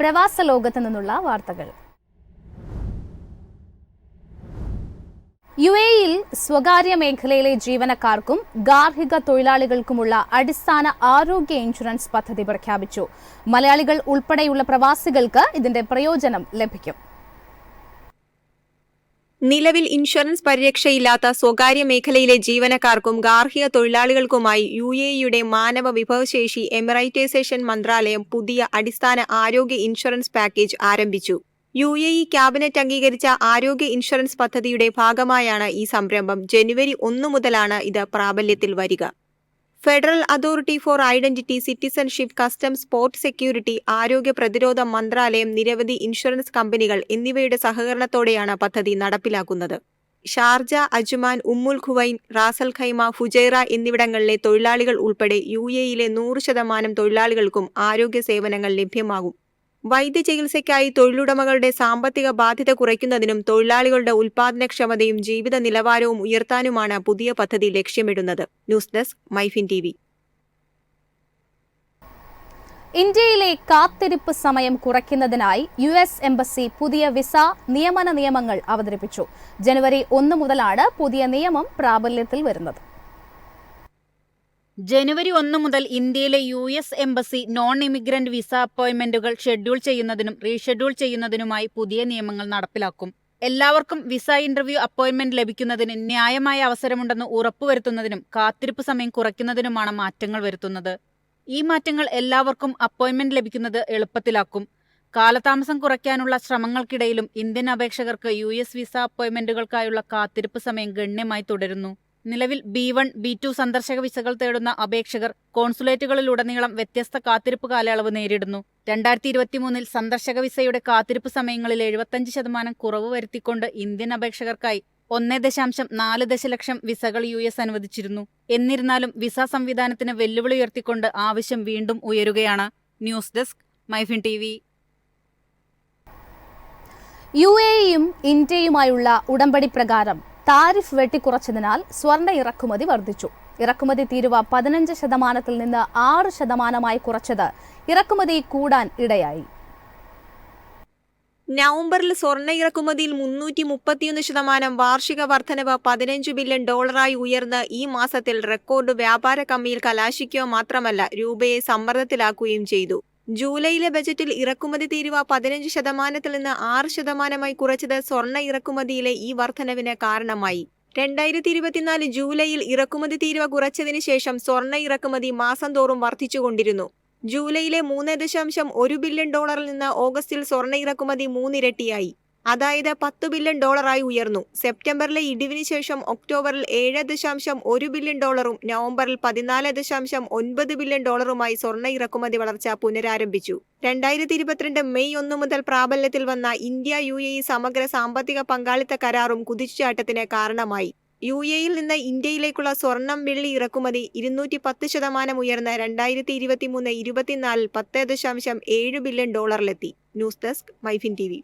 പ്രവാസ ലോകത്തു നിന്നുള്ള വാർത്തകൾ. യുഎഇയിൽ സ്വകാര്യ മേഖലയിലെ ജീവനക്കാർക്കും ഗാർഹിക തൊഴിലാളികൾക്കുമുള്ള അടിസ്ഥാന ആരോഗ്യ ഇൻഷുറൻസ് പദ്ധതി പ്രഖ്യാപിച്ചു. മലയാളികൾ ഉൾപ്പെടെയുള്ള പ്രവാസികൾക്ക് ഇതിന്റെ പ്രയോജനം ലഭിക്കും. നിലവിൽ ഇൻഷുറൻസ് പരിരക്ഷയില്ലാത്ത സ്വകാര്യ മേഖലയിലെ ജീവനക്കാർക്കും ഗാർഹിക തൊഴിലാളികൾക്കുമായി യുഎഇയുടെ മാനവ വിഭവശേഷി എമിറൈറ്റൈസേഷൻ മന്ത്രാലയം പുതിയ അടിസ്ഥാന ആരോഗ്യ ഇൻഷുറൻസ് പാക്കേജ് ആരംഭിച്ചു. യുഎഇ ക്യാബിനറ്റ് അംഗീകരിച്ച ആരോഗ്യ ഇൻഷുറൻസ് പദ്ധതിയുടെ ഭാഗമായാണ് ഈ സംരംഭം. ജനുവരി 1 മുതലാണ് ഇത് പ്രാബല്യത്തിൽ വരിക. Federal authority four identity, citizenship, customs, port security, ആരോഗ്യ പ്രതിരോധ മന്ത്രാലയം, നിരവധി ഇൻഷുറൻസ് കമ്പനികൾ എന്നിവയുടെ സഹകരണത്തോടെയാണ് പദ്ധതി നടപ്പിലാക്കുന്നത്. ഷാർജ, അജ്മാൻ, ഉമ്മുൽ ഖുവൈൻ, റാസൽ ഖൈമ, ഫുജൈറ എന്നിവിടങ്ങളിലെ തൊഴിലാളികൾ ഉൾപ്പെടെ യുഎഇയിലെ 100% തൊഴിലാളികൾക്കും ആരോഗ്യ സേവനങ്ങൾ ലഭ്യമാകും. വൈദ്യചികിത്സയ്ക്കായി തൊഴിലുടമകളുടെ സാമ്പത്തിക ബാധ്യത കുറയ്ക്കുന്നതിനും തൊഴിലാളികളുടെ ഉൽപാദനക്ഷമതയും ജീവിത നിലവാരവും ഉയർത്താനുമാണ് പുതിയ പദ്ധതി ലക്ഷ്യമിടുന്നത്. News desk, MyFin TV. ഇന്ത്യയിലെ കാത്തിരിപ്പ് സമയം കുറയ്ക്കുന്നതിനായി യുഎസ് എംബസി പുതിയ വിസ നിയമന നിയമങ്ങൾ അവതരിപ്പിച്ചു. ജനുവരി 1 മുതലാണ് പുതിയ നിയമം പ്രാബല്യത്തിൽ വരുന്നത്. ജനുവരി 1 മുതൽ ഇന്ത്യയിലെ US embassy non immigrant visa അപ്പോയിന്റ്മെന്റുകൾ ഷെഡ്യൂൾ ചെയ്യുന്നതിനും റീഷെഡ്യൂൾ ചെയ്യുന്നതിനുമായി പുതിയ നിയമങ്ങൾ നടപ്പിലാക്കും. എല്ലാവർക്കും വിസ ഇന്റർവ്യൂ അപ്പോയിന്റ്മെന്റ് ലഭിക്കുന്നതിന് ന്യായമായ അവസരമുണ്ടെന്ന് ഉറപ്പുവരുത്തുന്നതിനും കാത്തിരിപ്പ് സമയം കുറയ്ക്കുന്നതിനുമാണ് മാറ്റങ്ങൾ വരുത്തുന്നത്. ഈ മാറ്റങ്ങൾ എല്ലാവർക്കും അപ്പോയിന്റ്മെന്റ് ലഭിക്കുന്നത് എളുപ്പത്തിലാക്കും. കാലതാമസം കുറയ്ക്കാനുള്ള ശ്രമങ്ങൾക്കിടയിലും ഇന്ത്യൻ അപേക്ഷകർക്ക് യുഎസ് വിസ അപ്പോയിന്റ്മെന്റുകൾക്കായുള്ള കാത്തിരിപ്പ് സമയം ഗണ്യമായി തുടരുന്നു. നിലവിൽ B1, B2 സന്ദർശക വിസകൾ തേടുന്ന അപേക്ഷകർ കോൺസുലേറ്റുകളിലുടനീളം വ്യത്യസ്ത കാത്തിരിപ്പ് കാലയളവ് നേരിടുന്നു. 2023 സന്ദർശക വിസയുടെ കാത്തിരിപ്പ് സമയങ്ങളിൽ 75% കുറവ് വരുത്തിക്കൊണ്ട് ഇന്ത്യൻ അപേക്ഷകർക്കായി 1.4 ദശലക്ഷം വിസകൾ യുഎസ് അനുവദിച്ചിരുന്നു. എന്നിരുന്നാലും വിസ സംവിധാനത്തിന് വെല്ലുവിളി ഉയർത്തിക്കൊണ്ട് ആവശ്യം വീണ്ടും ഉയരുകയാണ്. News desk, MyFin TV. യുഎഇയും ഇന്ത്യയുമായുള്ള ഉടമ്പടി പ്രകാരം താരിഫ് വെട്ടിക്കുറച്ചതിനാൽ സ്വർണ്ണ ഇറക്കുമതി വർദ്ധിച്ചു. ഇറക്കുമതി തീരുവ 15% നിന്ന് 6% കുറച്ചത് ഇറക്കുമതി കൂടാൻ ഇടയായി. നവംബറിൽ സ്വർണ്ണ ഇറക്കുമതിയിൽ 331% വാർഷിക വർധനവ് $15 ബില്യൺ ഉയർന്ന് ഈ മാസത്തിൽ റെക്കോർഡ് വ്യാപാര കമ്മിയിൽ കലാശിക്കുക മാത്രമല്ല രൂപയെ സമ്മർദ്ദത്തിലാക്കുകയും ചെയ്തു. ജൂലൈയിലെ ബജറ്റിൽ ഇറക്കുമതി തീരുവ 15% നിന്ന് 6% കുറച്ചത് സ്വർണ്ണ ഇറക്കുമതിയിലെ ഈ വർധനവിന് കാരണമായി. 2024 ജൂലൈയിൽ ഇറക്കുമതി തീരുവ കുറച്ചതിന് ശേഷം സ്വർണ്ണ ഇറക്കുമതി മാസം തോറും വർദ്ധിച്ചുകൊണ്ടിരുന്നു. ജൂലൈയിലെ $3.1 ബില്യൺ നിന്ന് ഓഗസ്റ്റിൽ സ്വർണ്ണ ഇറക്കുമതി 3 ഇരട്ടിയായി, അതായത് $10 ബില്യൺ ഉയർന്നു. സെപ്റ്റംബറിലെ ഇടിവിന് ശേഷം ഒക്ടോബറിൽ $7.1 ബില്യൺ നവംബറിൽ $14.9 ബില്യൺ സ്വർണ്ണ ഇറക്കുമതി വളർച്ച പുനരാരംഭിച്ചു. 2022 മെയ് 1 മുതൽ പ്രാബല്യത്തിൽ വന്ന ഇന്ത്യ യുഎഇ സമഗ്ര സാമ്പത്തിക പങ്കാളിത്ത കരാറും കുതിച്ചുചാട്ടത്തിന് കാരണമായി. യുഎഇയിൽ നിന്ന് ഇന്ത്യയിലേക്കുള്ള സ്വർണം, വെള്ളി ഇറക്കുമതി 210% ഉയർന്ന് 2023-24 $10.7 billion news desk, MyFin TV.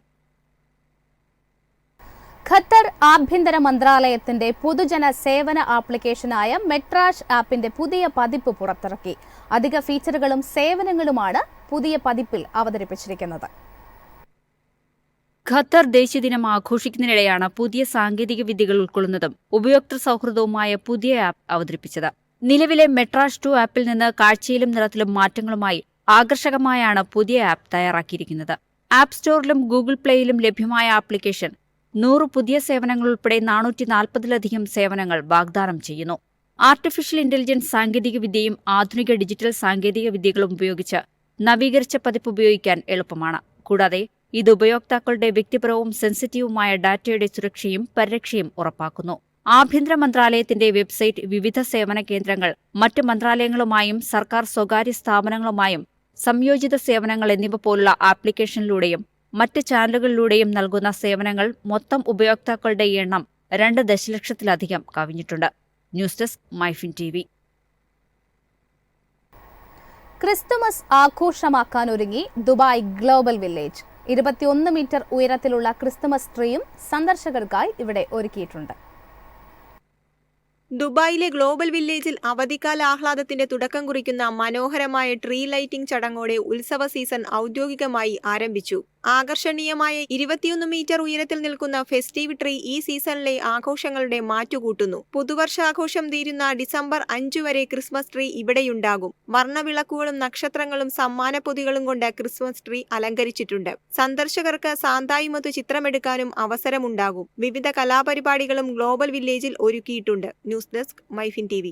Qatar ആഭ്യന്തര മന്ത്രാലയത്തിന്റെ പൊതുജന സേവന ആപ്ലിക്കേഷനായ മെട്രാഷ് ആപ്പിന്റെ പുതിയ പതിപ്പ് പുറത്തിറക്കി. അധിക ഫീച്ചറുകളും സേവനങ്ങളുമാണ് പുതിയ പതിപ്പിൽ അവതരിപ്പിച്ചിരിക്കുന്നത്. ഖത്തർ ദേശീയദിനം ആഘോഷിക്കുന്നതിനിടെയാണ് പുതിയ സാങ്കേതിക വിദ്യകൾ ഉൾക്കൊള്ളുന്നതും ഉപയോക്തൃ സൗഹൃദവുമായ പുതിയ ആപ്പ് അവതരിപ്പിച്ചത്. നിലവിലെ മെട്രാഷ് 2 ആപ്പിൽ നിന്ന് കാഴ്ചയിലും നിറത്തിലും മാറ്റങ്ങളുമായി ആകർഷകമായാണ് പുതിയ ആപ്പ് തയ്യാറാക്കിയിരിക്കുന്നത്. ആപ്പ് സ്റ്റോറിലും ഗൂഗിൾ പ്ലേയിലും ലഭ്യമായ ആപ്ലിക്കേഷൻ 100 പുതിയ സേവനങ്ങൾ ഉൾപ്പെടെ 440-ലധികം സേവനങ്ങൾ വാഗ്ദാനം ചെയ്യുന്നു. ആർട്ടിഫിഷ്യൽ ഇന്റലിജൻസ് സാങ്കേതികവിദ്യയും ആധുനിക ഡിജിറ്റൽ സാങ്കേതിക വിദ്യകളും ഉപയോഗിച്ച് നവീകരിച്ച പതിപ്പ് ഉപയോഗിക്കാൻ എളുപ്പമാണ്. കൂടാതെ ഇത് ഉപയോക്താക്കളുടെ വ്യക്തിപരവും സെൻസിറ്റീവുമായ ഡാറ്റയുടെ സുരക്ഷയും പരിരക്ഷയും ഉറപ്പാക്കുന്നു. ആഭ്യന്തര മന്ത്രാലയത്തിന്റെ വെബ്സൈറ്റ്, വിവിധ സേവന കേന്ദ്രങ്ങൾ, മറ്റ് മന്ത്രാലയങ്ങളുമായും സർക്കാർ സ്വകാര്യ സ്ഥാപനങ്ങളുമായും സംയോജിത സേവനങ്ങൾ എന്നിവ പോലുള്ള ആപ്ലിക്കേഷനിലൂടെയും മറ്റ് ചാനലുകളിലൂടെയും നൽകുന്ന സേവനങ്ങൾ മൊത്തം ഉപയോക്താക്കളുടെ എണ്ണം 2 ദശലക്ഷത്തിലധികം കവിഞ്ഞിട്ടുണ്ട്. News desk, MyFin TV. Christmas ആഘോഷമാക്കാനൊരുങ്ങി ദുബായ് ഗ്ലോബൽ വില്ലേജ്. 21 മീറ്റർ ഉയരത്തിലുള്ള ക്രിസ്തുമസ് ട്രീയും സന്ദർശകർക്കായി ഇവിടെ ഒരുക്കിയിട്ടുണ്ട്. ദുബായിലെ ഗ്ലോബൽ വില്ലേജിൽ അവധിക്കാല ആഹ്ലാദത്തിന്റെ തുടക്കം കുറിക്കുന്ന മനോഹരമായ ട്രീ ലൈറ്റിംഗ് ചടങ്ങോടെ ഉത്സവ സീസൺ ഔദ്യോഗികമായി ആരംഭിച്ചു. ആകർഷണീയമായ 21 മീറ്റർ ഉയരത്തിൽ നിൽക്കുന്ന ഫെസ്റ്റീവ് ട്രീ ഈ സീസണിലെ ആഘോഷങ്ങളുടെ മാറ്റുകൂട്ടുന്നു. പുതുവർഷാഘോഷം തീരുന്ന ഡിസംബർ 5 വരെ ക്രിസ്മസ് ട്രീ ഇവിടെയുണ്ടാകും. വർണ്ണവിളക്കുകളും നക്ഷത്രങ്ങളും സമ്മാനപ്പൊതികളും കൊണ്ട് ക്രിസ്മസ് ട്രീ അലങ്കരിച്ചിട്ടുണ്ട്. സന്ദർശകർക്ക് സാന്തായുമൊത്ത് ചിത്രമെടുക്കാനും അവസരമുണ്ടാകും. വിവിധ കലാപരിപാടികളും ഗ്ലോബൽ വില്ലേജിൽ ഒരുക്കിയിട്ടുണ്ട്. News desk MyFin TV.